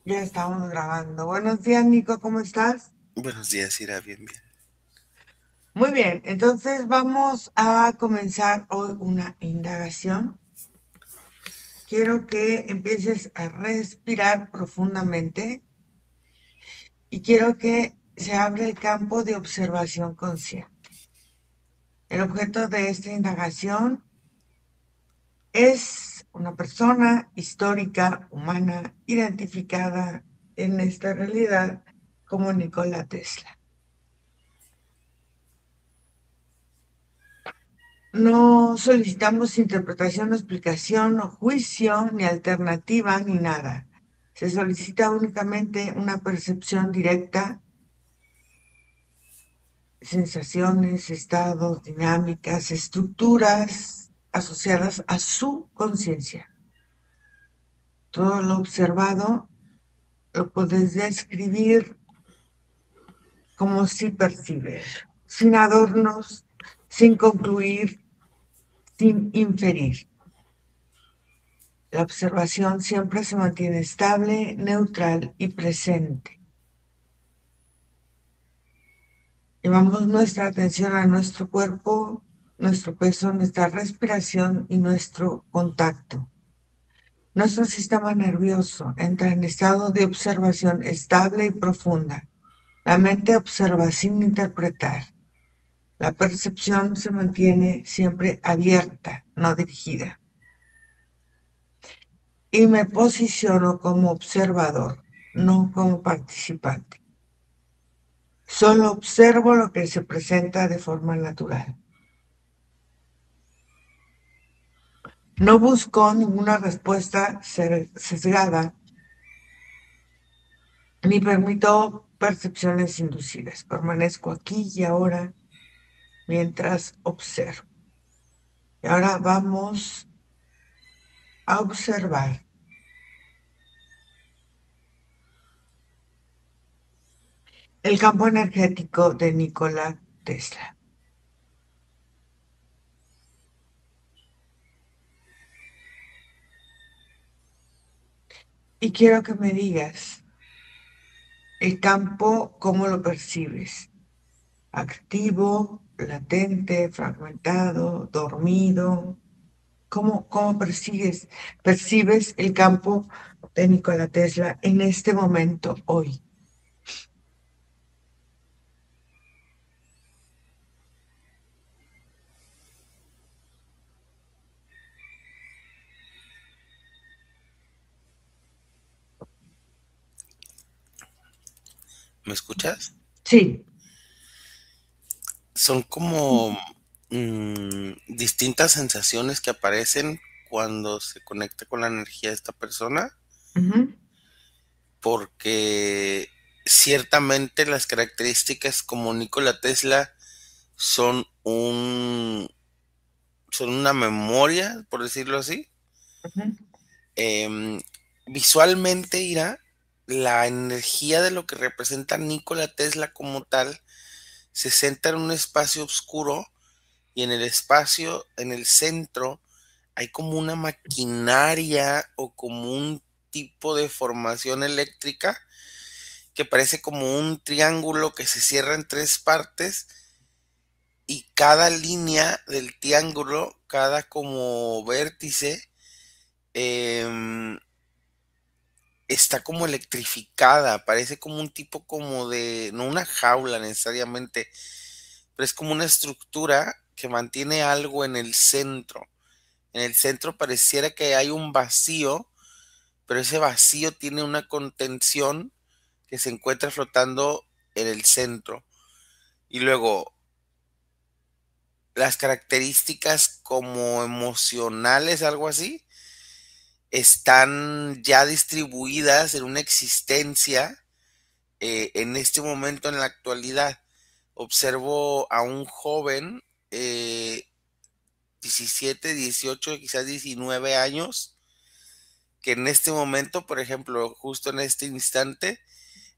Ya estamos grabando. Buenos días, Nico, ¿cómo estás? Buenos días, Ira, bien, bien. Muy bien, entonces vamos a comenzar hoy una indagación. Quiero que empieces a respirar profundamente y quiero que se abra el campo de observación consciente. El objeto de esta indagación es una persona histórica, humana, identificada en esta realidad como Nikola Tesla. No solicitamos interpretación o explicación o juicio, ni alternativa, ni nada. Se solicita únicamente una percepción directa, sensaciones, estados, dinámicas, estructuras asociadas a su conciencia. Todo lo observado lo puedes describir como si percibes, sin adornos, sin concluir, sin inferir. La observación siempre se mantiene estable, neutral y presente. Llevamos nuestra atención a nuestro cuerpo, nuestro peso, nuestra respiración y nuestro contacto. Nuestro sistema nervioso entra en estado de observación estable y profunda. La mente observa sin interpretar. La percepción se mantiene siempre abierta, no dirigida. Y me posiciono como observador, no como participante. Solo observo lo que se presenta de forma natural. No busco ninguna respuesta sesgada, ni permito percepciones inducidas. Permanezco aquí y ahora mientras observo. Y ahora vamos a observar el campo energético de Nikola Tesla. Y quiero que me digas el campo, cómo lo percibes. Activo, latente, fragmentado, dormido. ¿Cómo percibes el campo de Nikola Tesla en este momento, hoy? ¿Me escuchas? Sí. Son como distintas sensaciones que aparecen cuando se conecta con la energía de esta persona, Ujú. porque ciertamente las características como Nikola Tesla son son una memoria, por decirlo así. Ujú. Em, Visualmente irá la energía de lo que representa Nikola Tesla como tal se centra en un espacio oscuro y en el espacio, en el centro, hay como una maquinaria o como un tipo de formación eléctrica que parece como un triángulo que se cierra en tres partes y cada línea del triángulo, cada como vértice, em, está como electrificada, parece como un tipo como de, no una jaula necesariamente, pero es como una estructura que mantiene algo en el centro. En el centro pareciera que hay un vacío, pero ese vacío tiene una contención que se encuentra flotando en el centro. Y luego, las características como emocionales, algo así, están ya distribuidas en una existencia en este momento, en la actualidad. Observo a un joven, eh, 17, 18, quizás 19 años, que en este momento, por ejemplo, justo en este instante,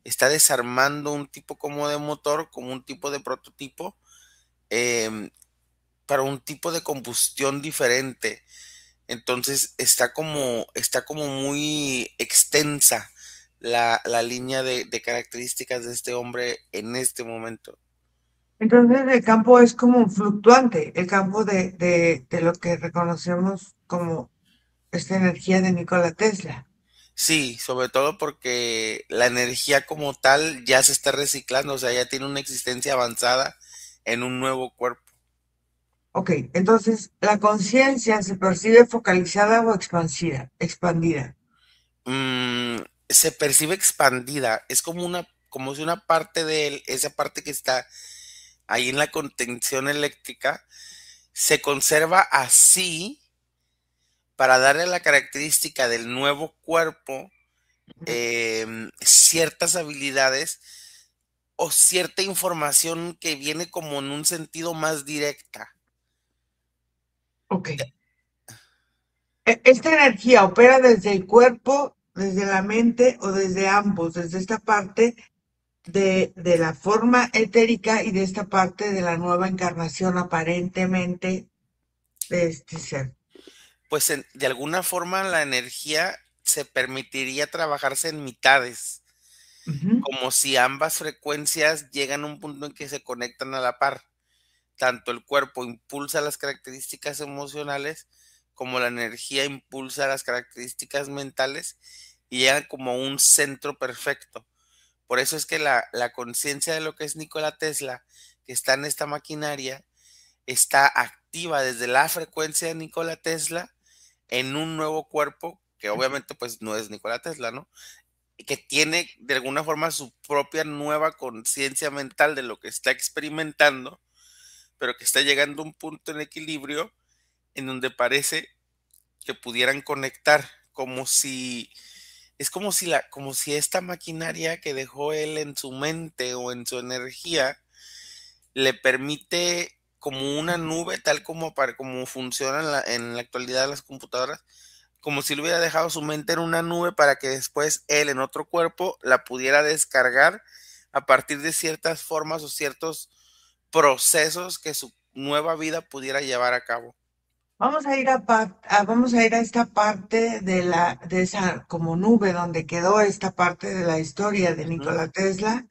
está desarmando un tipo como de motor, como un tipo de prototipo, em, para un tipo de combustión diferente. Entonces está como muy extensa la línea de características de este hombre en este momento. Entonces el campo es como un fluctuante, el campo de lo que reconocemos como esta energía de Nikola Tesla. Sí, sobre todo porque la energía como tal ya se está reciclando, o sea, ya tiene una existencia avanzada en un nuevo cuerpo. Ok, entonces la conciencia se percibe focalizada o expansida, expandida. Mm, Se percibe expandida, es como si una parte de él, esa parte que está ahí en la contención eléctrica, se conserva así para darle la característica del nuevo cuerpo, ciertas habilidades o cierta información que viene como en un sentido más directa. Ok. Esta energía opera desde el cuerpo, desde la mente o desde ambos, desde esta parte de la forma etérica y de esta parte de la nueva encarnación aparentemente de este ser. Pues de alguna forma la energía se permitiría trabajarse en mitades, Ujú. como si ambas frecuencias llegan a un punto en que se conectan a la par. Tanto el cuerpo impulsa las características emocionales como la energía impulsa las características mentales y llegan como a un centro perfecto. Por eso es que la conciencia de lo que es Nikola Tesla, que está en esta maquinaria, está activa desde la frecuencia de Nikola Tesla en un nuevo cuerpo que obviamente pues no es Nikola Tesla, ¿no? Y que tiene de alguna forma su propia nueva conciencia mental de lo que está experimentando, pero que está llegando a un punto en equilibrio en donde parece que pudieran conectar, como si es como si esta maquinaria que dejó él en su mente o en su energía le permite como una nube, tal como para como funcionan en la actualidad las computadoras, como si le hubiera dejado su mente en una nube para que después él en otro cuerpo la pudiera descargar a partir de ciertas formas o ciertos procesos que su nueva vida pudiera llevar a cabo. Vamos a ir a esta parte de esa como nube donde quedó esta parte de la historia de Ujú. Nikola Tesla.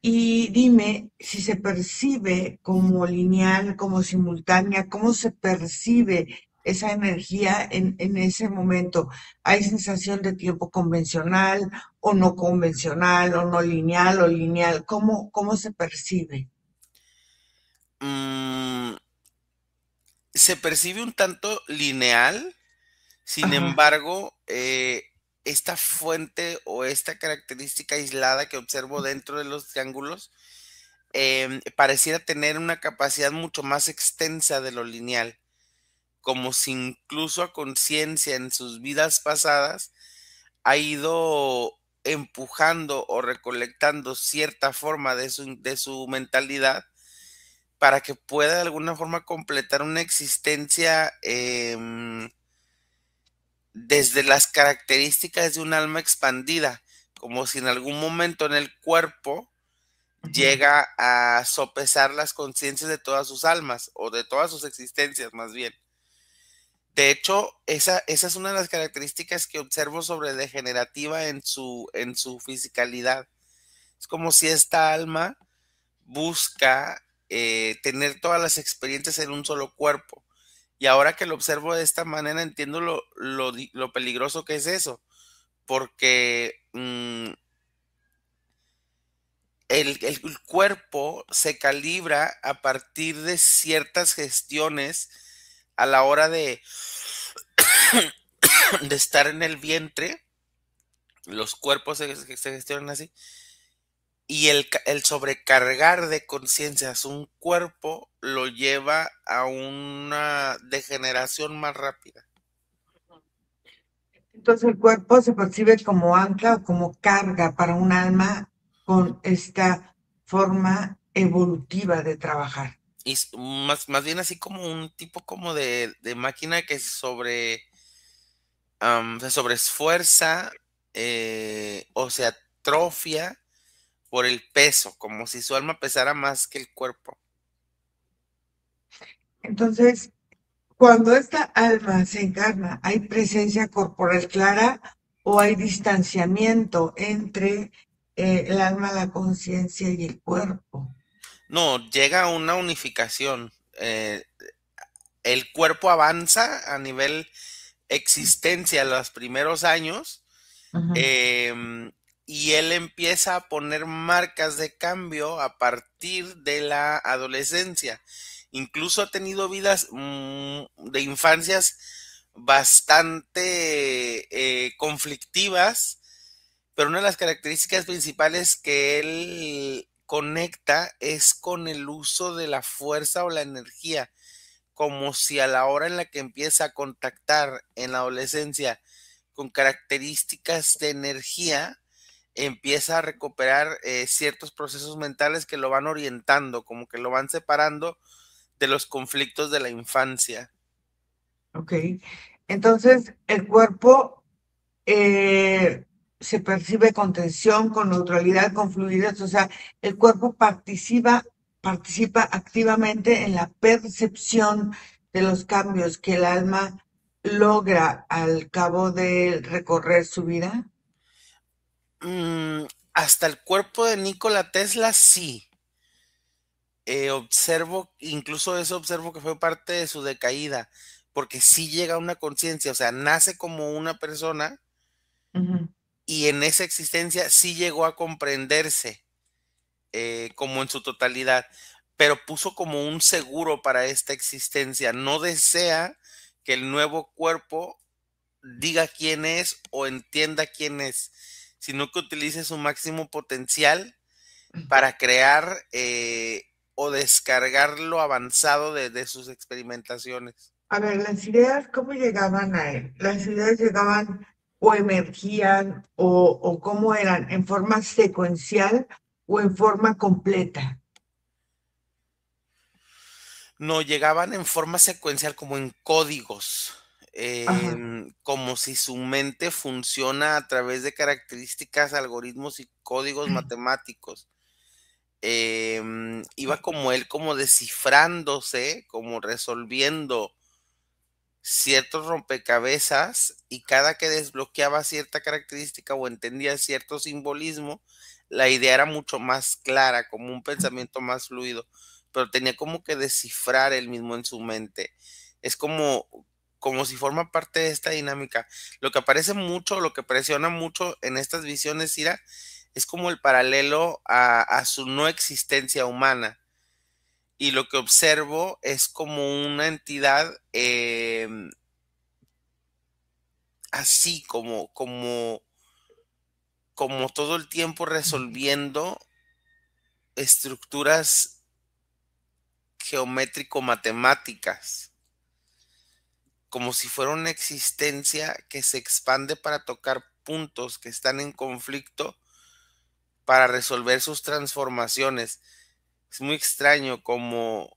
Y dime si se percibe como lineal, como simultánea, cómo se percibe esa energía en ese momento. ¿Hay sensación de tiempo convencional o no convencional o no lineal o lineal? ¿Cómo se percibe? Mm, Se percibe un tanto lineal, sin Ajá. embargo, esta fuente o esta característica aislada que observo dentro de los triángulos pareciera tener una capacidad mucho más extensa de lo lineal, como si incluso a conciencia en sus vidas pasadas ha ido empujando o recolectando cierta forma de su mentalidad para que pueda de alguna forma completar una existencia desde las características de un alma expandida, como si en algún momento en el cuerpo Ujú. llega a sopesar las conciencias de todas sus almas o de todas sus existencias más bien. De hecho, esa es una de las características que observo sobre Degenerativa en su fisicalidad. Es como si esta alma busca tener todas las experiencias en un solo cuerpo. Y ahora que lo observo de esta manera, entiendo lo peligroso que es eso, porque el cuerpo se calibra a partir de ciertas gestiones a la hora de estar en el vientre. Los cuerpos se gestionan así. Y el sobrecargar de conciencias un cuerpo lo lleva a una degeneración más rápida. Entonces el cuerpo se percibe como ancla o como carga para un alma con esta forma evolutiva de trabajar. Y más bien así como un tipo como de máquina que se sobreesfuerza o se atrofia por el peso, como si su alma pesara más que el cuerpo. Entonces, cuando esta alma se encarna, ¿hay presencia corporal clara o hay distanciamiento entre el alma, la conciencia y el cuerpo. No, llega a una unificación. El cuerpo avanza a nivel existencia los primeros años, Ujú. em, y él empieza a poner marcas de cambio a partir de la adolescencia. Incluso ha tenido vidas de infancias bastante conflictivas, pero una de las características principales que él conecta es con el uso de la fuerza o la energía, como si a la hora en la que empieza a contactar en la adolescencia con características de energía, empieza a recuperar ciertos procesos mentales que lo van orientando, como que lo van separando de los conflictos de la infancia. Ok. Entonces, el cuerpo eh, se percibe con tensión, con neutralidad, con fluidez, o sea, el cuerpo participa activamente en la percepción de los cambios que el alma logra al cabo de recorrer su vida. Mm, hasta el cuerpo de Nikola Tesla sí. Observo, incluso eso observo que fue parte de su decaída, porque sí llega a una conciencia, o sea, nace como una persona Ujú. y en esa existencia sí llegó a comprenderse como en su totalidad, pero puso como un seguro para esta existencia. No desea que el nuevo cuerpo diga quién es o entienda quién es, sino que utilice su máximo potencial para crear o descargar lo avanzado de sus experimentaciones. A ver, las ideas, ¿cómo llegaban a él? ¿Las ideas llegaban o emergían o cómo eran? ¿En forma secuencial o en forma completa? No, llegaban en forma secuencial como en códigos, Ajá. como si su mente funciona a través de características, algoritmos y códigos matemáticos. Iba como él, como descifrándose, como resolviendo ciertos rompecabezas, y cada que desbloqueaba cierta característica o entendía cierto simbolismo, la idea era mucho más clara, como un pensamiento más fluido, pero tenía como que descifrar él mismo en su mente. Es como si forma parte de esta dinámica. Lo que aparece mucho, lo que presiona mucho en estas visiones, Ira, es como el paralelo a su no existencia humana. Y lo que observo es como una entidad así como todo el tiempo resolviendo estructuras geométrico-matemáticas, como si fuera una existencia que se expande para tocar puntos que están en conflicto para resolver sus transformaciones. Es muy extraño, Como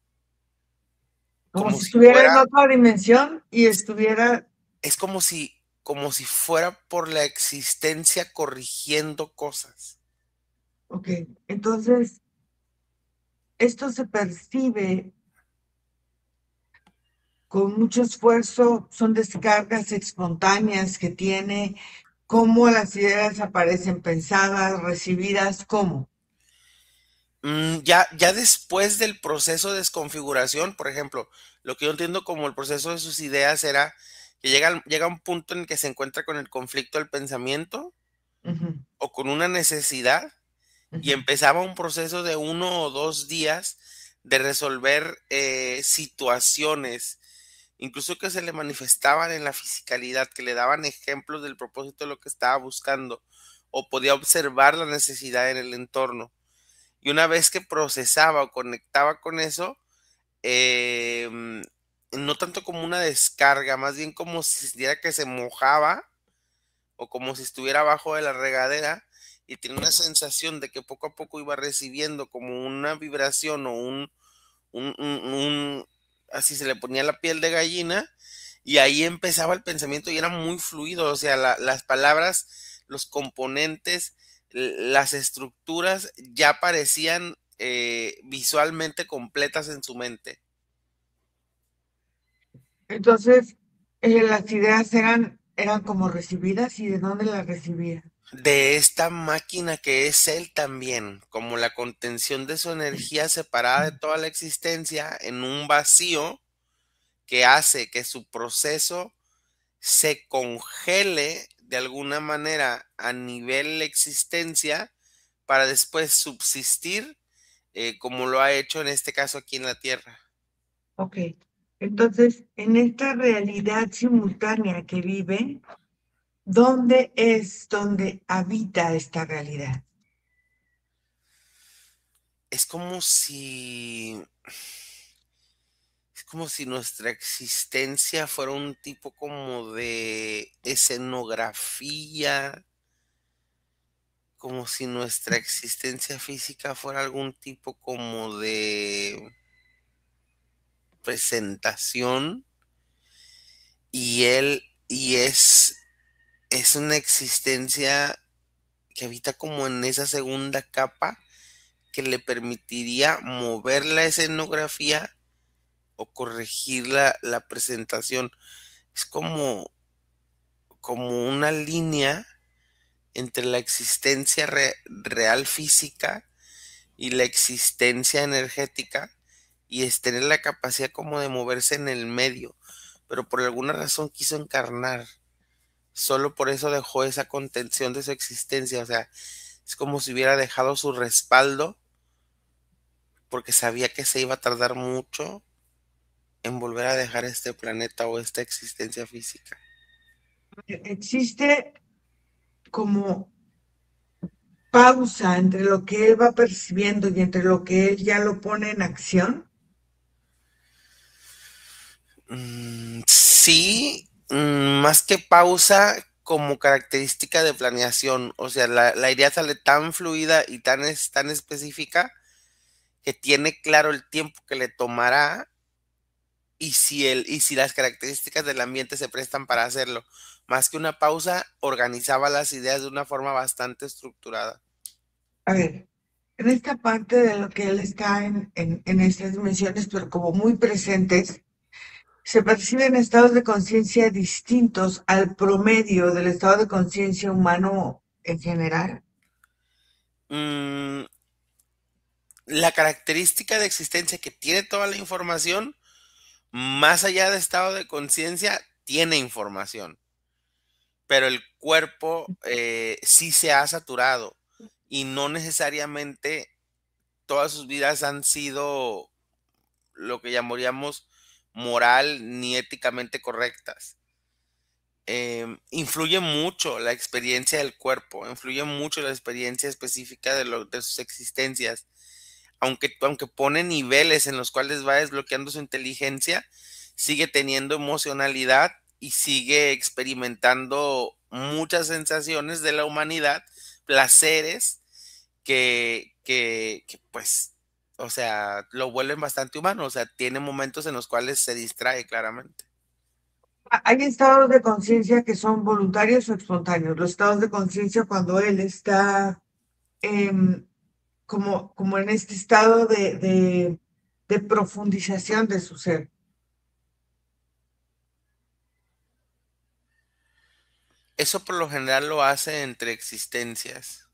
como si si estuviera fuera, en otra dimensión y estuviera, es como si fuera por la existencia corrigiendo cosas. ok, entonces esto se percibe con mucho esfuerzo, son descargas espontáneas que tiene, cómo las ideas aparecen pensadas, recibidas, cómo. Ya después del proceso de desconfiguración, por ejemplo, lo que yo entiendo como el proceso de sus ideas era que llega un punto en que se encuentra con el conflicto del pensamiento Ujú, o con una necesidad, y ujú. empezaba un proceso de 1 o 2 días de resolver situaciones, incluso que se le manifestaban en la fisicalidad, que le daban ejemplos del propósito de lo que estaba buscando, o podía observar la necesidad en el entorno. Y una vez que procesaba o conectaba con eso, em, no tanto como una descarga, más bien como si sintiera que se mojaba o como si estuviera abajo de la regadera, y tenía una sensación de que poco a poco iba recibiendo como una vibración o así se le ponía la piel de gallina, y ahí empezaba el pensamiento y era muy fluido, o sea, las palabras, los componentes, las estructuras ya parecían visualmente completas en su mente. Entonces, las ideas eran eran como recibidas y de dónde las recibía. De esta máquina que es él también, como la contención de su energía separada de toda la existencia en un vacío que hace que su proceso se congele de alguna manera a nivel existencia para después subsistir como lo ha hecho en este caso aquí en la Tierra. Ok, entonces, en esta realidad simultánea que vive, ¿dónde es donde habita esta realidad? Es como si, es como si nuestra existencia fuera un tipo como de escenografía, como si nuestra existencia física fuera algún tipo como de presentación y él y es una existencia que habita como en esa segunda capa que le permitiría mover la escenografía o corregir la presentación. Es como una línea entre la existencia real física y la existencia energética y es tener la capacidad como de moverse en el medio, pero por alguna razón quiso encarnar. Solo por eso dejó esa contención de su existencia, o sea, es como si hubiera dejado su respaldo porque sabía que se iba a tardar mucho en volver a dejar este planeta o esta existencia física. Existe como pausa entre lo que él va percibiendo y entre lo que él ya lo pone en acción. Sí, más que pausa como característica de planeación, o sea, la idea sale tan fluida y tan específica que tiene claro el tiempo que le tomará y si las características del ambiente se prestan para hacerlo. Más que una pausa, organizaba las ideas de una forma bastante estructurada. A ver, en esta parte de lo que él está en estas dimensiones, pero como muy presentes, se perciben estados de conciencia distintos al promedio del estado de conciencia humano en general. Mm, la característica de existencia que tiene toda la información, más allá de estado de conciencia, tiene información, pero el cuerpo sí se ha saturado y no necesariamente todas sus vidas han sido lo que llamaríamos moral ni éticamente correctas. Influye mucho la experiencia del cuerpo, influye mucho la experiencia específica de sus existencias. Aunque pone niveles en los cuales va desbloqueando su inteligencia, sigue teniendo emocionalidad y sigue experimentando muchas sensaciones de la humanidad, placeres pues, o sea, lo vuelven bastante humano, o sea, tiene momentos en los cuales se distrae claramente. Hay estados de conciencia que son voluntarios o espontáneos. Los estados de conciencia cuando él está em, como en este estado de profundización de su ser. Eso por lo general lo hace entre existencias,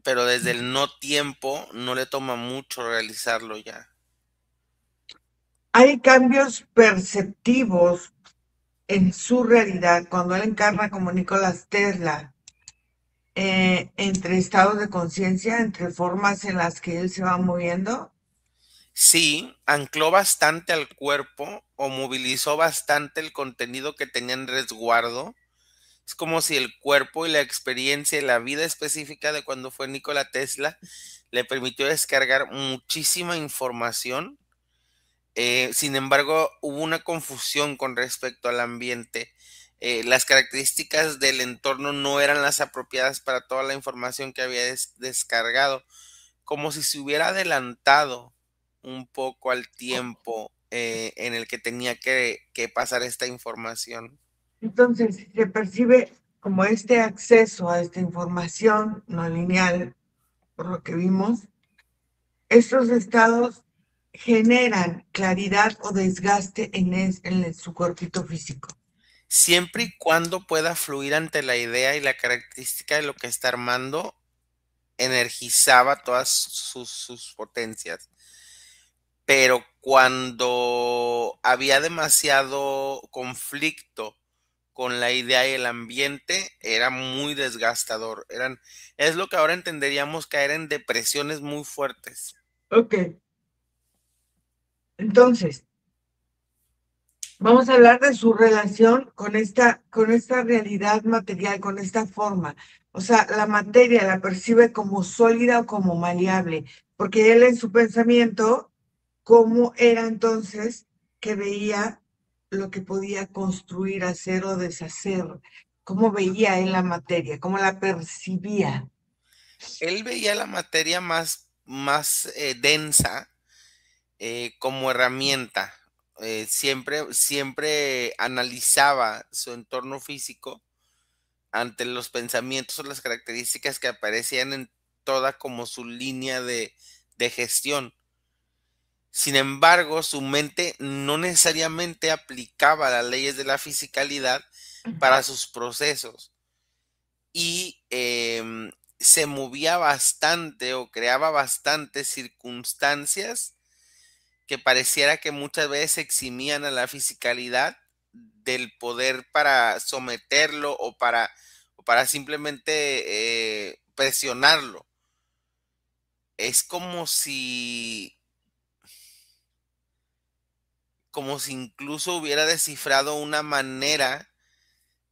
pero desde el no tiempo no le toma mucho realizarlo ya. Hay cambios perceptivos en su realidad cuando él encarna como Nicolás Tesla, entre estados de conciencia, entre formas en las que él se va moviendo. Sí, ancló bastante al cuerpo o movilizó bastante el contenido que tenía en resguardo. Es como si el cuerpo y la experiencia y la vida específica de cuando fue Nikola Tesla le permitió descargar muchísima información. Sin embargo, hubo una confusión con respecto al ambiente. Las características del entorno no eran las apropiadas para toda la información que había descargado, como si se hubiera adelantado un poco al tiempo en el que tenía que pasar esta información. Entonces, se percibe como este acceso a esta información no lineal, por lo que vimos, estos estados generan claridad o desgaste en su cuerpito físico. siempre y cuando pueda fluir ante la idea y la característica de lo que está armando, energizaba todas sus potencias. Pero cuando había demasiado conflicto con la idea y el ambiente, era muy desgastador. Es lo que ahora entenderíamos caer en depresiones muy fuertes. Ok, entonces, vamos a hablar de su relación con esta realidad material, con esta forma. O sea, la materia la percibe como sólida o como maleable, porque él en su pensamiento, ¿cómo era entonces que veía lo que podía construir, hacer o deshacer? ¿Cómo veía él la materia? ¿Cómo la percibía? Él veía la materia más densa como herramienta. Siempre analizaba su entorno físico ante los pensamientos o las características que aparecían en toda como su línea de gestión. Sin embargo, su mente no necesariamente aplicaba las leyes de la fisicalidad para sus procesos y se movía bastante o creaba bastantes circunstancias que pareciera que muchas veces eximían a la fisicalidad del poder para someterlo o para simplemente presionarlo. Es como si incluso hubiera descifrado una manera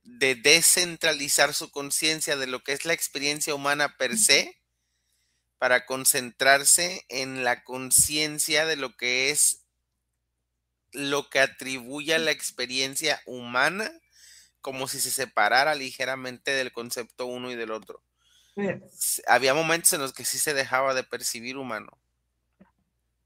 de descentralizar su conciencia de lo que es la experiencia humana per se para concentrarse en la conciencia de lo que es lo que atribuye a la experiencia humana, como si se separara ligeramente del concepto uno y del otro. Había momentos en los que sí se dejaba de percibir humano.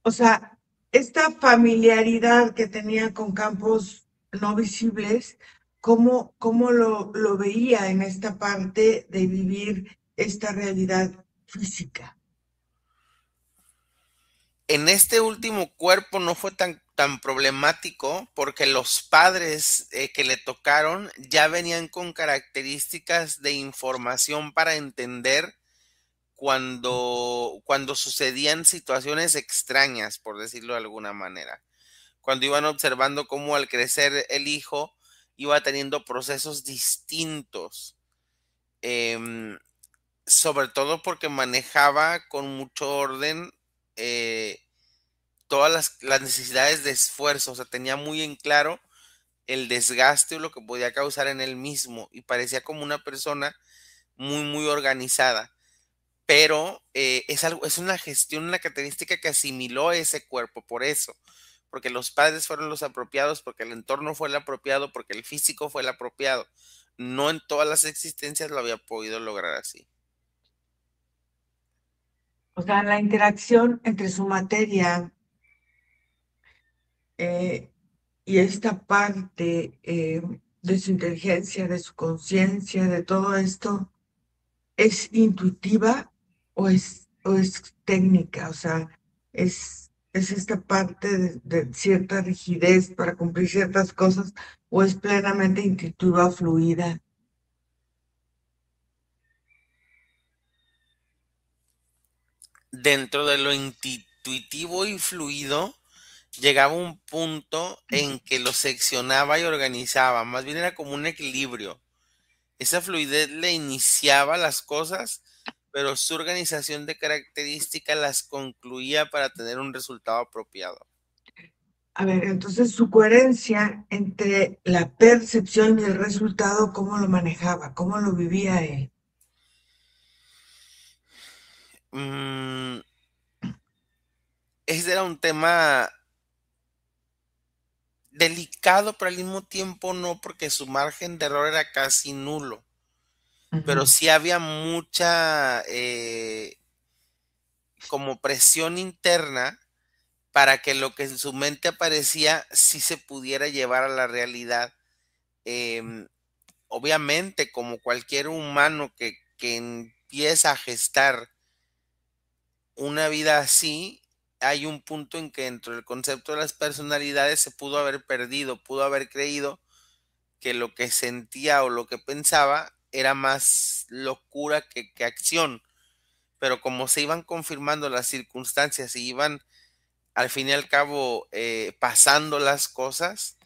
O sea, esta familiaridad que tenía con campos no visibles, ¿cómo lo veía en esta parte de vivir esta realidad física? En este último cuerpo no fue tan problemático porque los padres que le tocaron ya venían con características de información para entender cuando sucedían situaciones extrañas, por decirlo de alguna manera. Cuando iban observando cómo al crecer el hijo iba teniendo procesos distintos, em, sobre todo porque manejaba con mucho orden eh, todas las necesidades de esfuerzo, o sea, tenía muy en claro el desgaste o lo que podía causar en él mismo y parecía como una persona muy organizada. Pero es una gestión, una característica que asimiló ese cuerpo, por eso, porque los padres fueron los apropiados, porque el entorno fue el apropiado, porque el físico fue el apropiado. No en todas las existencias lo había podido lograr así. O sea, la interacción entre su materia eh, y esta parte de su inteligencia, de su conciencia, de todo esto, ¿es intuitiva o es técnica? O sea, es esta parte de cierta rigidez para cumplir ciertas cosas o es plenamente intuitiva, fluida. Dentro de lo intuitivo y fluido, llegaba un punto en que lo seccionaba y organizaba, más bien era como un equilibrio. Esa fluidez le iniciaba las cosas, pero su organización de características las concluía para tener un resultado apropiado. A ver, entonces su coherencia entre la percepción y el resultado, ¿cómo lo manejaba? ¿Cómo lo vivía él? Mm, ese era un tema delicado, pero al mismo tiempo no, porque su margen de error era casi nulo. Pero Ujú. sí había mucha como presión interna para que lo que en su mente aparecía sí se pudiera llevar a la realidad. Em, Obviamente, como cualquier humano que empieza a gestar una vida así, hay un punto en que dentro del concepto de las personalidades se pudo haber perdido, pudo haber creído que lo que sentía o lo que pensaba era más locura que acción. Pero como se iban confirmando las circunstancias y iban al fin y al cabo pasando las cosas,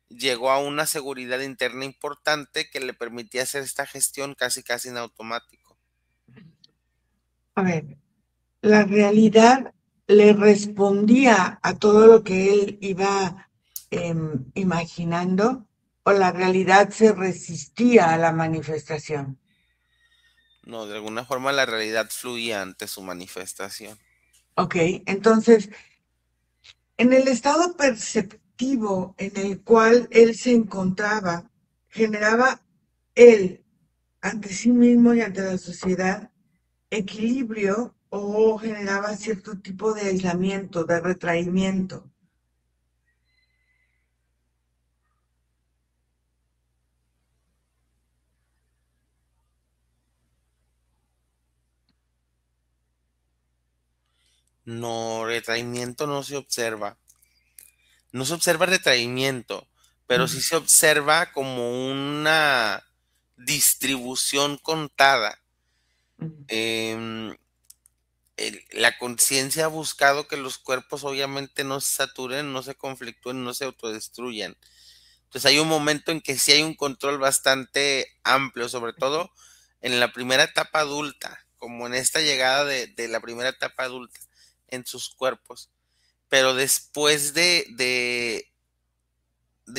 llegó a una seguridad interna importante que le permitía hacer esta gestión casi casi en automático. A ver, la realidad le respondía a todo lo que él iba imaginando, o la realidad se resistía a la manifestación. No, de alguna forma la realidad fluía ante su manifestación. Ok, entonces, en el estado perceptivo en el cual él se encontraba, generaba él ante sí mismo y ante la sociedad equilibrio o generaba cierto tipo de aislamiento, de retraimiento. No, retraimiento no se observa. No se observa retraimiento, pero sí Mm, se observa como una distribución contada. mm. Em, la conciencia ha buscado que los cuerpos obviamente no se saturen, no se conflictúen, no se autodestruyan. Entonces hay un momento en que sí hay un control bastante amplio, sobre todo en la primera etapa adulta, como en esta llegada de la primera etapa adulta en sus cuerpos. Pero después de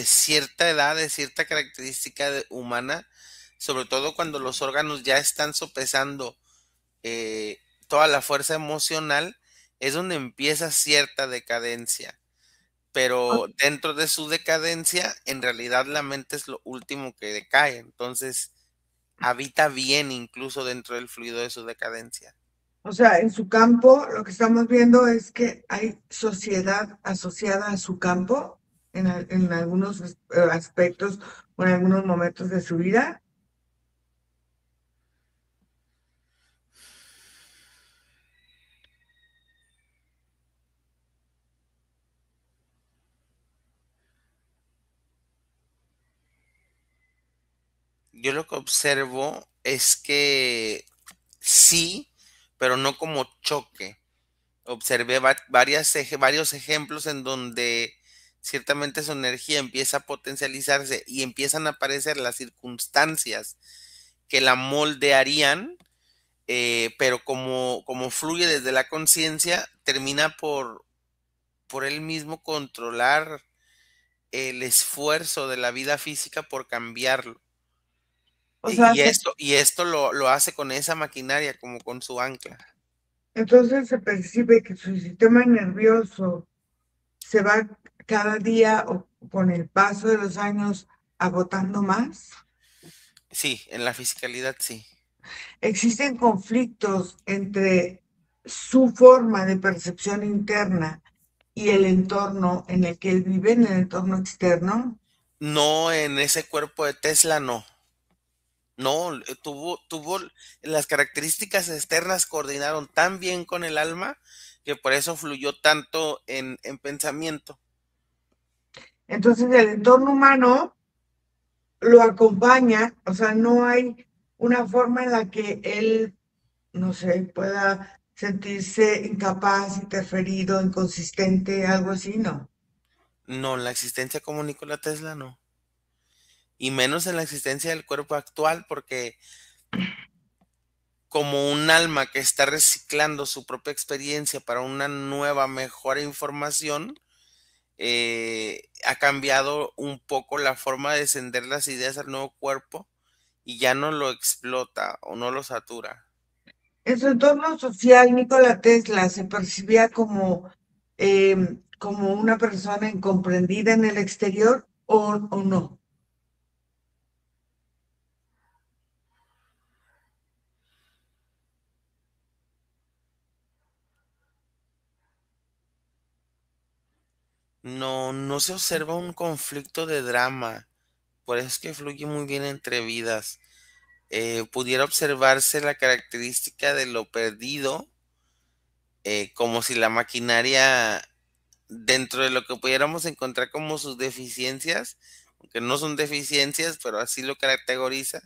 cierta edad, de cierta característica humana, sobre todo cuando los órganos ya están sopesando toda la fuerza emocional, es donde empieza cierta decadencia. Pero dentro de su decadencia, en realidad la mente es lo último que decae. Entonces, habita bien incluso dentro del fluido de su decadencia. O sea, en su campo lo que estamos viendo es que hay sociedad asociada a su campo en algunos aspectos o en algunos momentos de su vida. Yo lo que observo es que sí, pero no como choque. Observé varios ejemplos en donde ciertamente su energía empieza a potencializarse y empiezan a aparecer las circunstancias que la moldearían, pero como fluye desde la conciencia, termina por él mismo controlar el esfuerzo de la vida física por cambiarlo. O sea, Y esto lo hace con esa maquinaria, como con su ancla. entonces se percibe que su sistema nervioso se va cada día o con el paso de los años agotando más. Sí, en la fisicalidad sí. Existen conflictos entre su forma de percepción interna y el entorno en el que él vive, en el entorno externo. No en ese cuerpo de Tesla, no. No, tuvo las características externas coordinaron tan bien con el alma que por eso fluyó tanto en pensamiento. Entonces el entorno humano lo acompaña, o sea, no hay una forma en la que él, no sé, pueda sentirse incapaz, interferido, inconsistente, algo así, ¿no? No, en la existencia como Nikola Tesla, no. Y menos en la existencia del cuerpo actual, porque como un alma que está reciclando su propia experiencia para una nueva, mejor información, ha cambiado un poco la forma de descender las ideas al nuevo cuerpo y ya no lo explota o no lo satura. En su entorno social, Nikola Tesla se percibía como una persona incomprendida en el exterior o no. No, no se observa un conflicto de drama, por eso es que fluye muy bien entre vidas. Pudiera observarse la característica de lo perdido, como si la maquinaria, dentro de lo que pudiéramos encontrar como sus deficiencias, aunque no son deficiencias, pero así lo categoriza,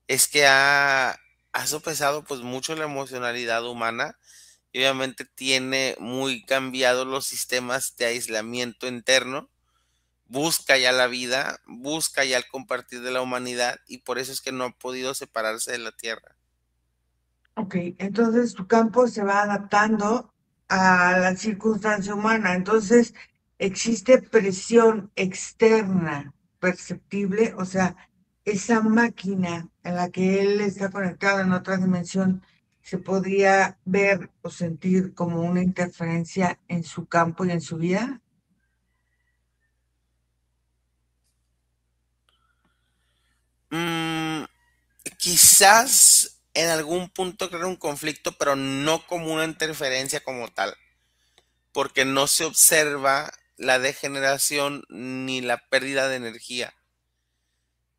es que ha sopesado pues mucho la emocionalidad humana y obviamente tiene muy cambiados los sistemas de aislamiento interno, busca ya la vida, busca ya el compartir de la humanidad y por eso es que no ha podido separarse de la Tierra. Ok, entonces tu campo se va adaptando a la circunstancia humana. Entonces existe presión externa perceptible, o sea, esa máquina en la que él está conectado en otra dimensión se podría ver o sentir como una interferencia en su campo y en su vida. Mm, quizás en algún punto crea un conflicto, pero no como una interferencia como tal, porque no se observa la degeneración ni la pérdida de energía.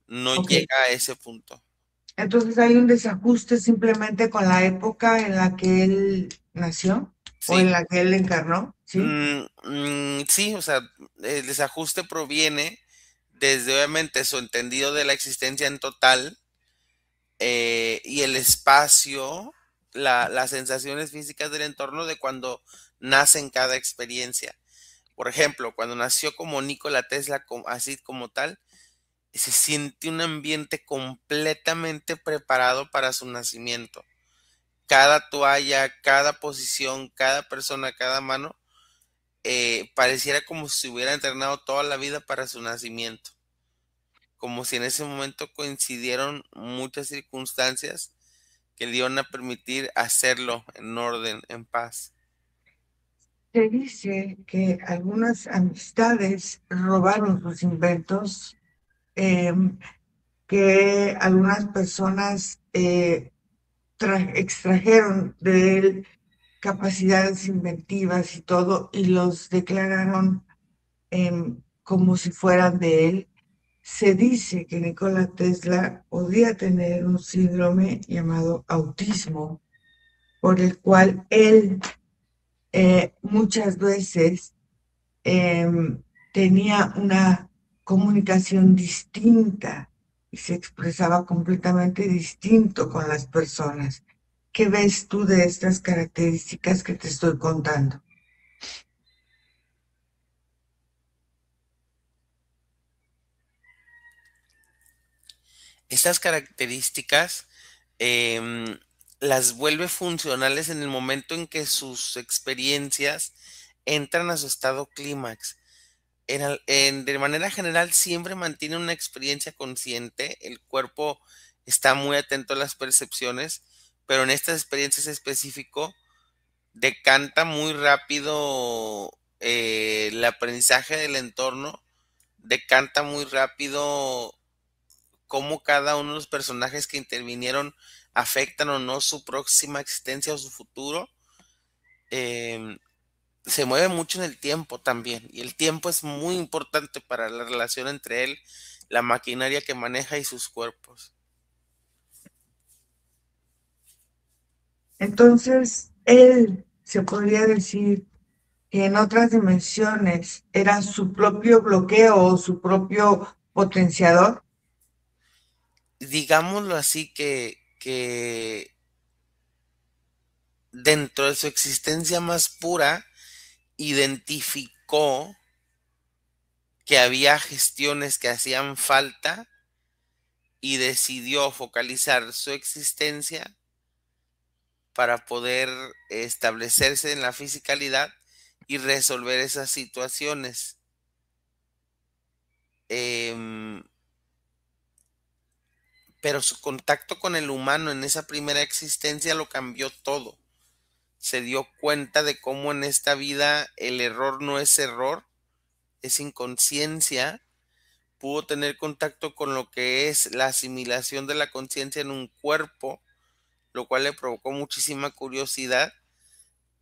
No Ok, llega a ese punto. entonces hay un desajuste simplemente con la época en la que él nació o Sí. en la que él encarnó, ¿sí? Sí, o sea, el desajuste proviene desde obviamente su entendido de la existencia en total y el espacio, las sensaciones físicas del entorno de cuando nace en cada experiencia. Por ejemplo, cuando nació como Nikola Tesla, así como tal, se siente un ambiente completamente preparado para su nacimiento. Cada toalla, cada posición, cada persona, cada mano, pareciera como si hubiera entrenado toda la vida para su nacimiento. Como si en ese momento coincidieron muchas circunstancias que le iban a permitir hacerlo en orden, en paz. Se dice que algunas amistades robaron sus inventos, que algunas personas extrajeron de él capacidades inventivas y todo y los declararon como si fueran de él. Se dice que Nikola Tesla podía tener un síndrome llamado autismo, por el cual él muchas veces tenía una comunicación distinta y se expresaba completamente distinto con las personas. ¿Qué ves tú de estas características que te estoy contando? Estas características em, las vuelve funcionales en el momento en que sus experiencias entran a su estado clímax. De manera general, siempre mantiene una experiencia consciente, el cuerpo está muy atento a las percepciones, pero en estas experiencias específico decanta muy rápido el aprendizaje del entorno, decanta muy rápido cómo cada uno de los personajes que intervinieron afectan o no su próxima existencia o su futuro. Em, Se mueve mucho en el tiempo también, y el tiempo es muy importante para la relación entre él, la maquinaria que maneja y sus cuerpos. Entonces, él se podría decir que en otras dimensiones era su propio bloqueo o su propio potenciador. Digámoslo así que dentro de su existencia más pura, identificó que había gestiones que hacían falta y decidió focalizar su existencia para poder establecerse en la fisicalidad y resolver esas situaciones. Em, pero su contacto con el humano en esa primera existencia lo cambió todo. Se dio cuenta de cómo en esta vida el error no es error, es inconsciencia. Pudo tener contacto con lo que es la asimilación de la conciencia en un cuerpo, lo cual le provocó muchísima curiosidad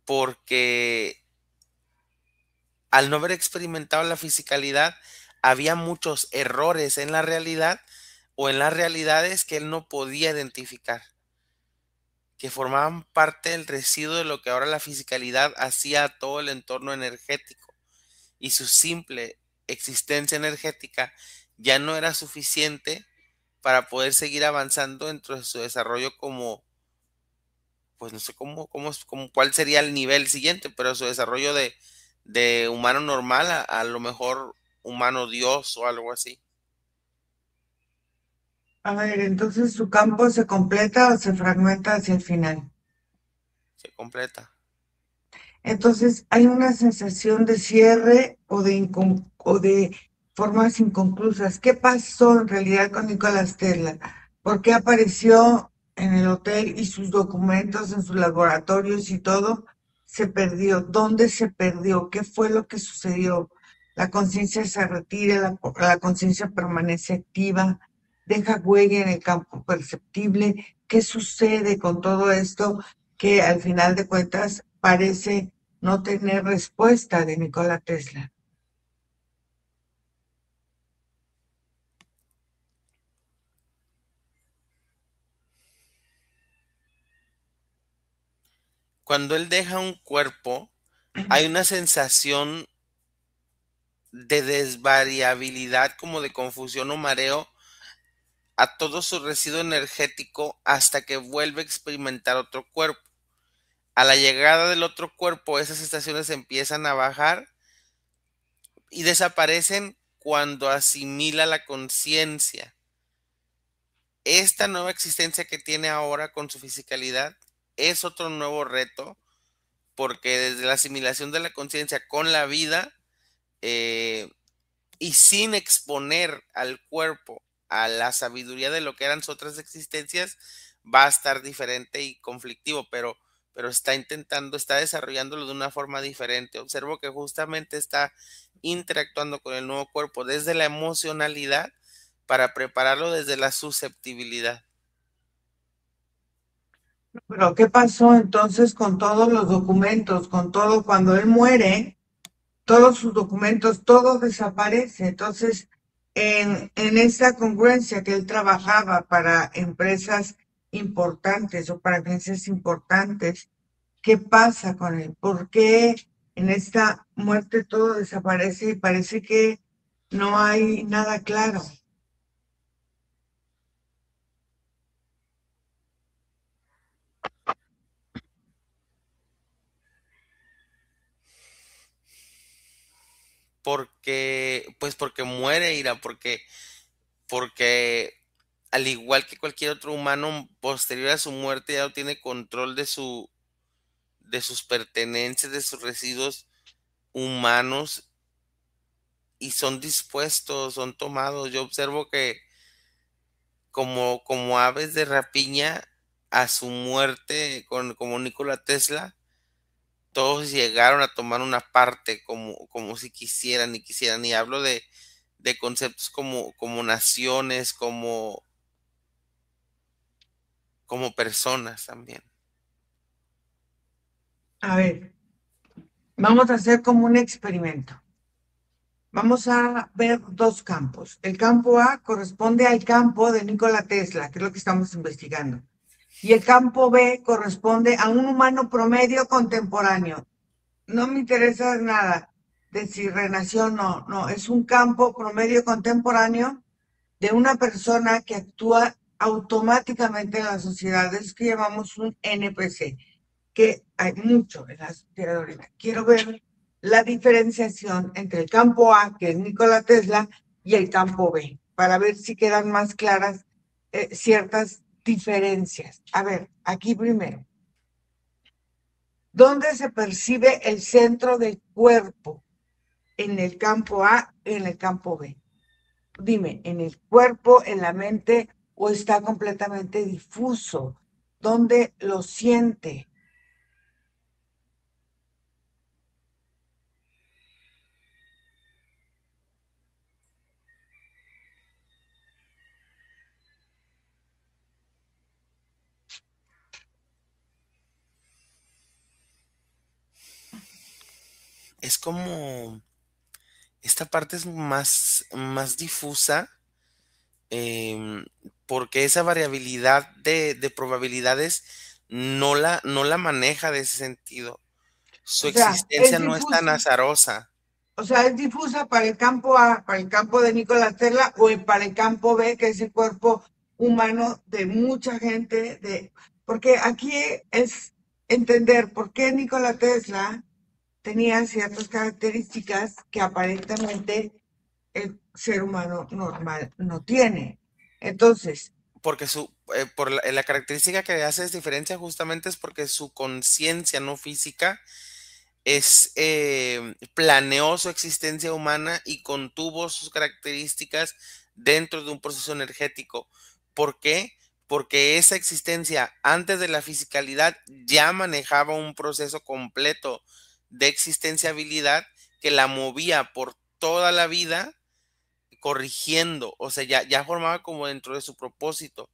porque al no haber experimentado la fisicalidad, había muchos errores en la realidad o en las realidades que él no podía identificar, que formaban parte del residuo de lo que ahora la fisicalidad hacía a todo el entorno energético y su simple existencia energética ya no era suficiente para poder seguir avanzando dentro de su desarrollo como, pues no sé cuál sería el nivel siguiente, pero su desarrollo de humano normal a lo mejor humano Dios o algo así. A ver, entonces su campo se completa o se fragmenta hacia el final. Se completa. Entonces hay una sensación de cierre o de formas inconclusas. ¿Qué pasó en realidad con Nicolás Tesla? ¿Por qué apareció en el hotel y sus documentos en sus laboratorios y todo se perdió? ¿Dónde se perdió? ¿Qué fue lo que sucedió? La conciencia se retira, la conciencia permanece activa, deja huella en el campo perceptible. ¿Qué sucede con todo esto que al final de cuentas parece no tener respuesta de Nikola Tesla? Cuando él deja un cuerpo, hay una sensación de desvariabilidad, como de confusión o mareo a todo su residuo energético hasta que vuelve a experimentar otro cuerpo. A la llegada del otro cuerpo, esas estaciones empiezan a bajar y desaparecen cuando asimila la conciencia. Esta nueva existencia que tiene ahora con su fisicalidad es otro nuevo reto, porque desde la asimilación de la conciencia con la vida, eh, y sin exponer al cuerpo a la sabiduría de lo que eran sus otras existencias, va a estar diferente y conflictivo, pero está desarrollándolo de una forma diferente. Observo que justamente está interactuando con el nuevo cuerpo desde la emocionalidad para prepararlo desde la susceptibilidad. Pero ¿qué pasó entonces con todos los documentos, con todo cuando él muere? Todos sus documentos, todo desaparece. Entonces, en esta congruencia que él trabajaba para empresas importantes o para agencias importantes, ¿qué pasa con él? ¿Por qué en esta muerte todo desaparece y parece que no hay nada claro? Porque muere, Ira, porque al igual que cualquier otro humano, posterior a su muerte ya no tiene control de sus pertenencias, de sus residuos humanos, y son dispuestos, son tomados. Yo observo que como aves de rapiña a su muerte, como Nikola Tesla, todos llegaron a tomar una parte como si quisieran y quisieran. Y hablo de conceptos como naciones, como personas también. A ver, vamos a hacer como un experimento. Vamos a ver dos campos. El campo A corresponde al campo de Nikola Tesla, que es lo que estamos investigando. Y el campo B corresponde a un humano promedio contemporáneo. No me interesa nada de si renació o no, no, es un campo promedio contemporáneo de una persona que actúa automáticamente en la sociedad. Es que llamamos un NPC, que hay mucho en la sociedad ahorita. Quiero ver la diferenciación entre el campo A, que es Nikola Tesla, y el campo B, para ver si quedan más claras ciertas diferencias. A ver, aquí primero. ¿Dónde se percibe el centro del cuerpo? ¿En el campo A, en el campo B? Dime, ¿en el cuerpo, en la mente o está completamente difuso? ¿Dónde lo siente? Es como, esta parte es más difusa, em, porque esa variabilidad de probabilidades no la maneja de ese sentido. Su O sea, es existencia no es tan difuso. azarosa. O sea, es difusa para el campo A, para el campo de Nikola Tesla, o para el campo B, que es el cuerpo humano de mucha gente, porque aquí es entender por qué Nikola Tesla tenía ciertas características que aparentemente el ser humano normal no tiene. Entonces, Porque la característica que hace es diferencia justamente es porque su conciencia no física planeó su existencia humana y contuvo sus características dentro de un proceso energético. ¿Por qué? Porque esa existencia antes de la fisicalidad ya manejaba un proceso completo de existenciabilidad que la movía por toda la vida corrigiendo, o sea, ya formaba como dentro de su propósito.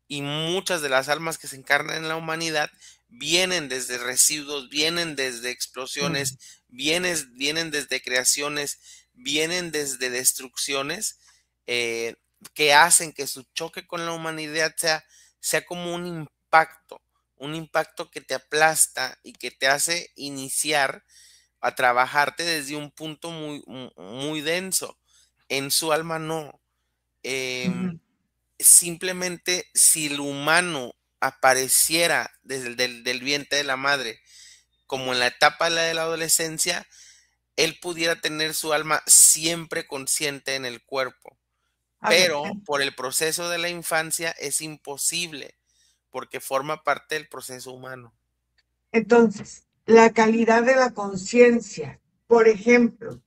Y muchas de las almas que se encarnan en la humanidad vienen desde residuos, vienen desde explosiones, vienen desde creaciones, vienen desde destrucciones, eh, que hacen que su choque con la humanidad sea como un impacto que te aplasta y que te hace iniciar a trabajarte desde un punto muy denso. En su alma no. Em, ujú, Simplemente si el humano apareciera desde del vientre de la madre, como en la etapa de la adolescencia, él pudiera tener su alma siempre consciente en el cuerpo. a ver, Pero por el proceso de la infancia es imposible, porque forma parte del proceso humano. entonces, la calidad de la conciencia, por ejemplo,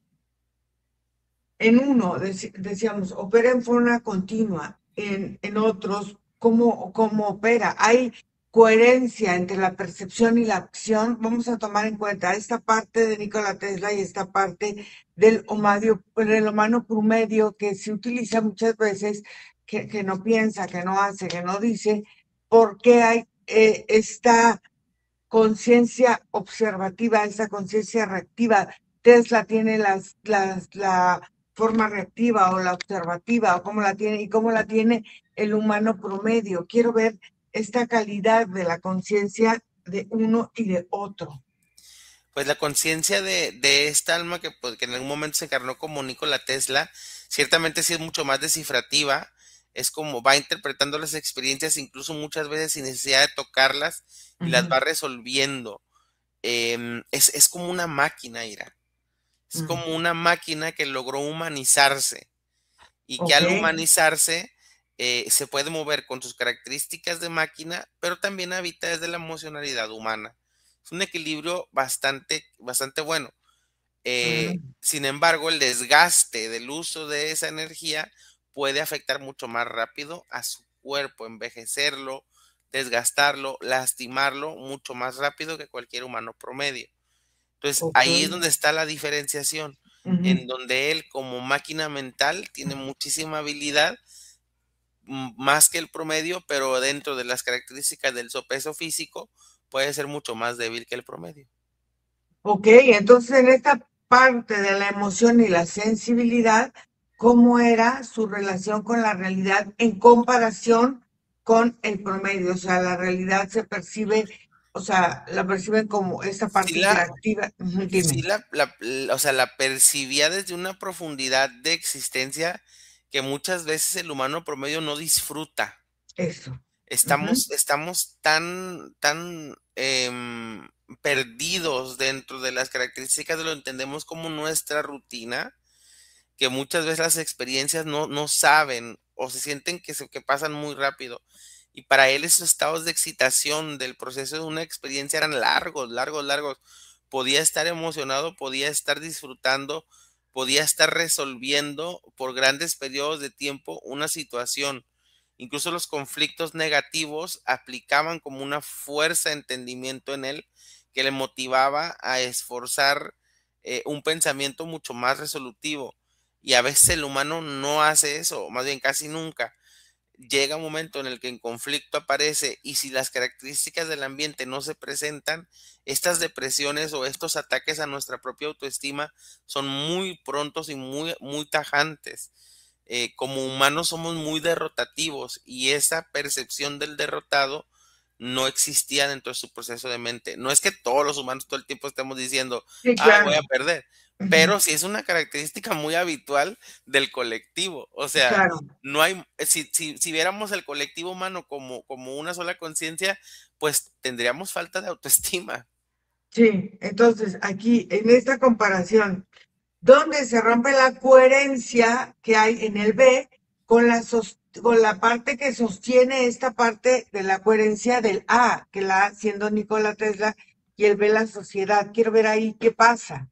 en uno decíamos, opera en forma continua, en otros, ¿cómo opera? Hay coherencia entre la percepción y la acción. Vamos a tomar en cuenta esta parte de Nikola Tesla y esta parte del humano promedio que se utiliza muchas veces, que no piensa, que no hace, que no dice, porque hay esta conciencia observativa, esa conciencia reactiva. Tesla tiene la forma reactiva o la observativa, o cómo la tiene y cómo la tiene el humano promedio. Quiero ver esta calidad de la conciencia de uno y de otro. Pues la conciencia de esta alma pues, que en algún momento se encarnó como Nikola Tesla, ciertamente sí es mucho más descifrativa, es como va interpretando las experiencias incluso muchas veces sin necesidad de tocarlas y las Ujú, va resolviendo. Es como una máquina, Ira. Es ujú. como una máquina que logró humanizarse y que Ok, al humanizarse se puede mover con sus características de máquina, pero también habita desde la emocionalidad humana. Es un equilibrio bastante bueno. mm, Sin embargo, el desgaste del uso de esa energía puede afectar mucho más rápido a su cuerpo, envejecerlo, desgastarlo, lastimarlo mucho más rápido que cualquier humano promedio. Entonces, ok, ahí es donde está la diferenciación, ujú. en donde él como máquina mental tiene muchísima habilidad, más que el promedio, pero dentro de las características del sopeso físico puede ser mucho más débil que el promedio. Ok, entonces en esta parte de la emoción y la sensibilidad, ¿cómo era su relación con la realidad en comparación con el promedio? O sea, la realidad se percibe, o sea, la perciben como esta Sí parte la, interactiva. Ujú, sí dime, o sea, la percibía desde una profundidad de existencia que muchas veces el humano promedio no disfruta. eso. Ujú, Estamos tan perdidos dentro de las características de lo que entendemos como nuestra rutina, que muchas veces las experiencias no saben o se sienten que pasan muy rápido. Y para él esos estados de excitación del proceso de una experiencia eran largos. Podía estar emocionado, podía estar disfrutando, podía estar resolviendo por grandes periodos de tiempo una situación. Incluso los conflictos negativos aplicaban como una fuerza de entendimiento en él que le motivaba a esforzar un pensamiento mucho más resolutivo. Y a veces el humano no hace eso, o más bien casi nunca. Llega un momento en el que el conflicto aparece y si las características del ambiente no se presentan, estas depresiones o estos ataques a nuestra propia autoestima son muy prontos y muy tajantes. Como humanos somos muy derrotativos y esa percepción del derrotado no existía dentro de su proceso de mente. No es que todos los humanos todo el tiempo estemos diciendo, sí, ay, voy a claro. perder, Ujú. pero sí es una característica muy habitual del colectivo. O sea, Claro, no hay, si viéramos el colectivo humano como una sola conciencia, pues tendríamos falta de autoestima. sí. Entonces, aquí, en esta comparación, ¿dónde se rompe la coherencia que hay en el B con la parte que sostiene esta parte de la coherencia del A, que la A siendo Nikola Tesla y el B la sociedad? Quiero ver ahí qué pasa.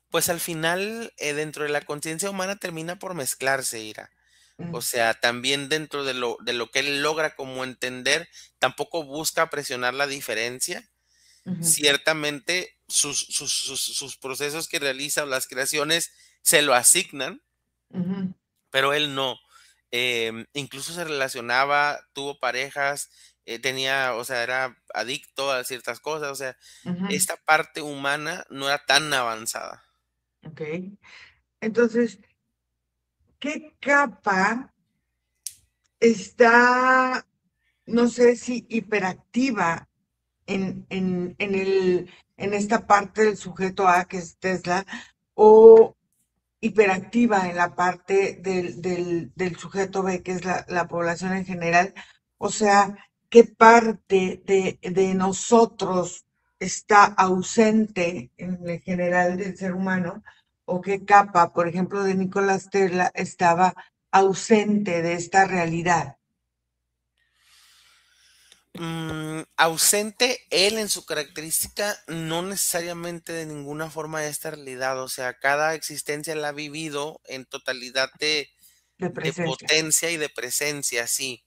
Pues al final, dentro de la conciencia humana termina por mezclarse, Ira. O Mm, sea, también dentro de lo que él logra como entender, tampoco busca presionar la diferencia. ujú, Ciertamente, sus procesos que realiza o las creaciones se lo asignan, ujú, pero él no. Incluso se relacionaba, tuvo parejas, tenía, o sea, era adicto a ciertas cosas. O sea, ujú. esta parte humana no era tan avanzada. Ok. Entonces, ¿qué capa está, no sé si hiperactiva en esta parte del sujeto A, que es Tesla, o hiperactiva en la parte del sujeto B, que es la población en general? O sea, ¿qué parte de nosotros está ausente en el general del ser humano? ¿O qué capa, por ejemplo, de Nicolás Tesla estaba ausente de esta realidad? Ausente él en su característica, no necesariamente de ninguna forma de esta realidad. O sea, cada existencia la ha vivido en totalidad De de presencia. potencia y de presencia, sí.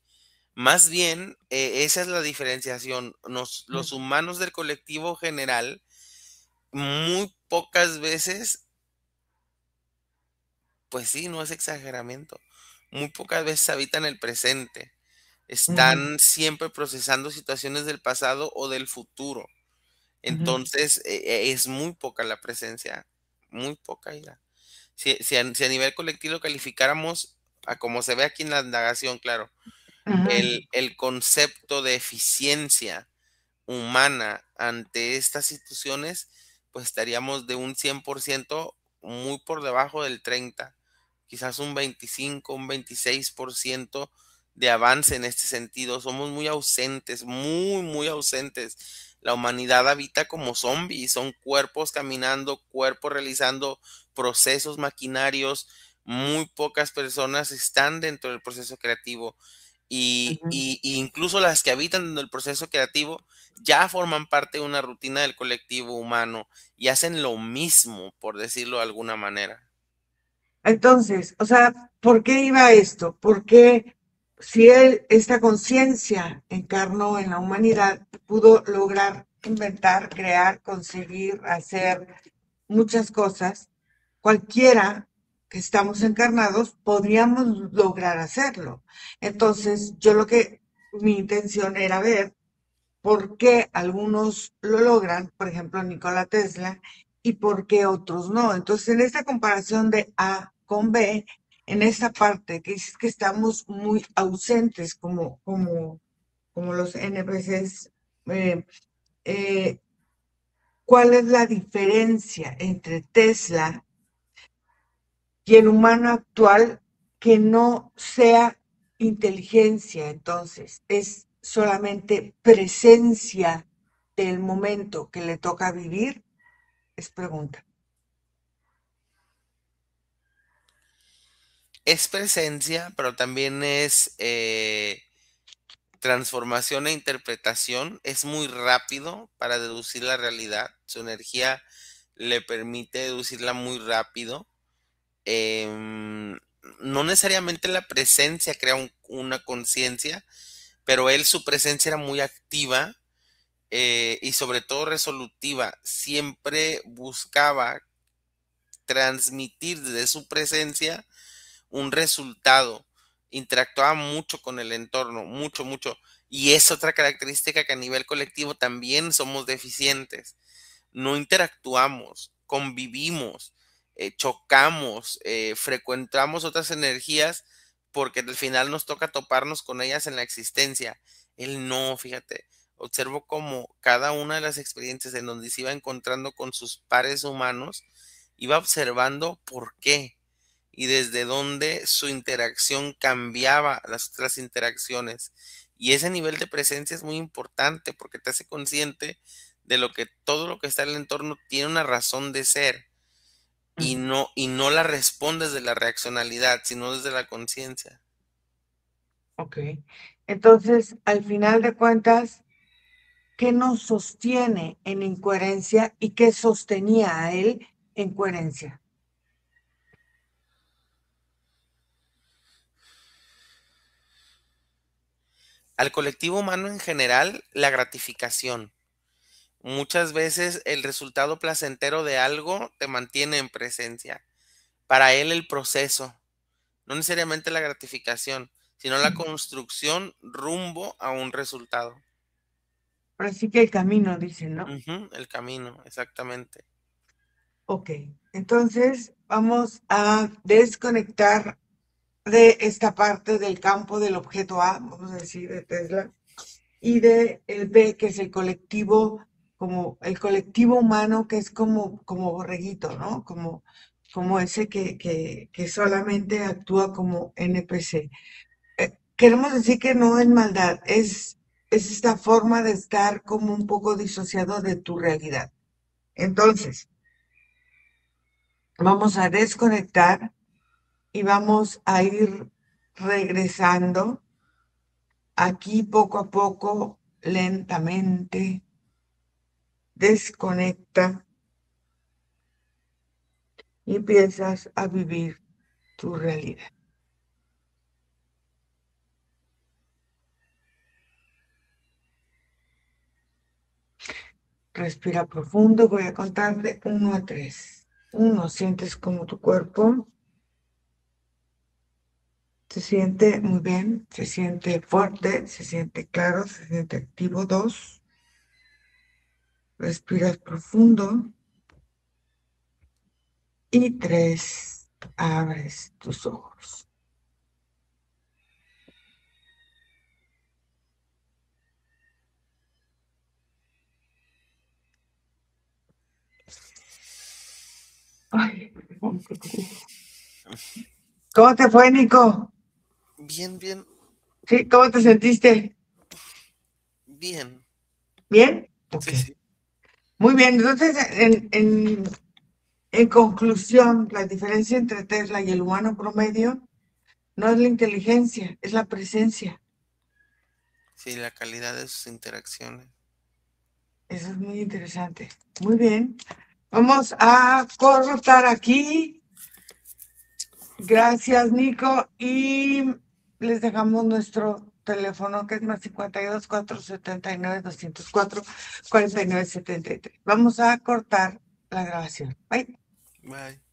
Más bien, esa es la diferenciación. Los humanos del colectivo general, muy pocas veces, pues sí, no es exageramiento, muy pocas veces habitan el presente. Ujú, Están siempre procesando situaciones del pasado o del futuro. ujú, Entonces, es muy poca la presencia, muy poca, Ira. Si a nivel colectivo lo calificáramos, a como se ve aquí en la indagación, claro, ujú, el concepto de eficiencia humana ante estas situaciones, pues estaríamos de un 100% muy por debajo del 30, quizás un 25, un 26% de avance en este sentido. Somos muy ausentes, muy, muy ausentes. La humanidad habita como zombies, son cuerpos caminando, cuerpos realizando procesos maquinarios. Muy pocas personas están dentro del proceso creativo ujú. y incluso las que habitan en el proceso creativo ya forman parte de una rutina del colectivo humano y hacen lo mismo, por decirlo de alguna manera. Entonces, o sea, ¿por qué iba esto? Porque si él, esta conciencia encarnó en la humanidad, pudo lograr inventar, crear, conseguir, hacer muchas cosas, cualquiera que estamos encarnados podríamos lograr hacerlo. Entonces, mi intención era ver por qué algunos lo logran, por ejemplo, Nikola Tesla, y por qué otros no. Entonces, en esta comparación de A con B, en esta parte que dices que estamos muy ausentes como los NPCs, eh, eh, ¿cuál es la diferencia entre Tesla y el humano actual que no sea inteligencia? Entonces, es solamente presencia del momento que le toca vivir, es pregunta. Es presencia, pero también es transformación e interpretación. Es muy rápido para deducir la realidad. Su energía le permite deducirla muy rápido. Em, no necesariamente la presencia crea una conciencia, pero él, su presencia era muy activa, y sobre todo resolutiva. Siempre buscaba transmitir desde su presencia un resultado. Interactuaba mucho con el entorno, mucho, mucho. Y es otra característica que a nivel colectivo también somos deficientes. No interactuamos, convivimos, chocamos, frecuentamos otras energías porque al final nos toca toparnos con ellas en la existencia. Él no, fíjate, observo como cada una de las experiencias en donde se iba encontrando con sus pares humanos iba observando por qué y desde dónde su interacción cambiaba las interacciones. Y ese nivel de presencia es muy importante porque te hace consciente de lo que todo lo que está en el entorno tiene una razón de ser Ujú. y no la respondes de la reaccionalidad, sino desde la conciencia. Ok. Entonces, al final de cuentas, ¿qué nos sostiene en incoherencia y qué sostenía a él en coherencia? Al colectivo humano en general, la gratificación. Muchas veces el resultado placentero de algo te mantiene en presencia. Para él el proceso, no necesariamente la gratificación, sino la construcción rumbo a un resultado. Ahora sí que el camino, dicen, ¿no? Ujú, el camino, exactamente. Ok. Entonces, vamos a desconectar de esta parte del campo del objeto A, vamos a decir, de Tesla, y de el B, que es el colectivo, como el colectivo humano, que es como borreguito, ¿no? Como ese que solamente actúa como NPC. Queremos decir que no es maldad, es esta forma de estar como un poco disociado de tu realidad. Entonces, vamos a desconectar y vamos a ir regresando aquí poco a poco, lentamente. Desconecta y empiezas a vivir tu realidad. Respira profundo, voy a contar de 1 a 3. 1, sientes como tu cuerpo se siente muy bien, se siente fuerte, se siente claro, se siente activo. 2, respiras profundo. Y 3, abres tus ojos. Ay, ¿cómo te fue, Nico? Bien, bien, ¿Sí? ¿Cómo te sentiste? bien. ¿Bien? Ok. Sí, sí. Muy bien. Entonces, en conclusión, la diferencia entre Tesla y el humano promedio no es la inteligencia, es la presencia. Sí, la calidad de sus interacciones. Eso es muy interesante. Muy bien. Vamos a cortar aquí. Gracias, Nico. Y les dejamos nuestro teléfono que es más 52 479 204 4973. Vamos a cortar la grabación. Bye. Bye.